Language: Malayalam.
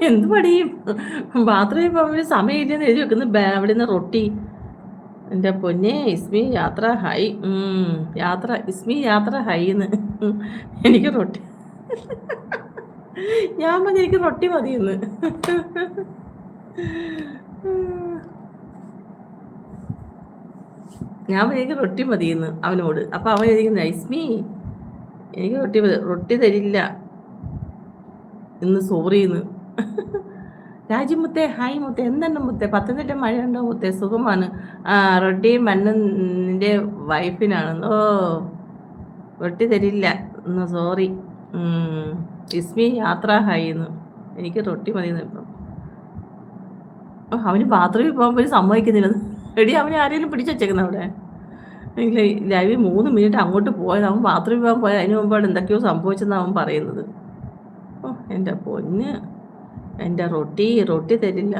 എന്ത് പണിയും ബാത്റൂമിൽ പോകുമ്പോൾ സമയമില്ലെന്ന് എഴുതി വെക്കുന്നു അവിടെ നിന്ന് റൊട്ടി. എൻ്റെ പൊന്നെ ഇസ്മി യാത്ര ഹൈ. യാത്ര ഇസ്മി യാത്ര ഹൈ എന്ന്. എനിക്ക് റൊട്ടി. ഞാൻ പറഞ്ഞു എനിക്ക് റൊട്ടി മതിയെന്ന്. ഞാൻ പറഞ്ഞു എനിക്ക് റൊട്ടി മതിയെന്ന് അവനോട്. അപ്പം അവൻ എഴുതിക്കുന്ന ഇസ്മി എനിക്ക് റൊട്ടി തരില്ല ഇന്ന്, സോറിന്ന്. രാജിമുത്തേ ഹായ് മുത്തേ, എന്തുണ്ട് മുത്തേ? പത്തനംതിട്ട മഴയുണ്ടോ മുത്തേ? സുഖമാണ്. റൊട്ടിയും മണ്ണും നിന്റെ വൈഫിനാണെന്ന്. ഓ, റൊട്ടി തരില്ല ഇന്ന്, സോറി. ഇസ്മി യാത്ര ഹായിന്ന്. എനിക്ക് റൊട്ടി മതിയെന്ന്. ഇപ്പം അവന് ബാത്റൂമിൽ പോകുമ്പോൾ സമ്മതിക്കുന്നില്ല. എടി അവനെ ആരെങ്കിലും പിടിച്ചു വെച്ചേക്കുന്ന അവിടെ. ലൈവ് 3 മിനിറ്റ് അങ്ങോട്ട് പോയത്. അവൻ ബാത്റൂമിൽ പോകാൻ പോയത്. അതിന് മുമ്പാണ് എന്തൊക്കെയോ സംഭവിച്ചെന്നാണ് അവൻ പറയുന്നത്. ഓ എൻ്റെ പൊന്ന്, എൻ്റെ റൊട്ടി തരില്ല.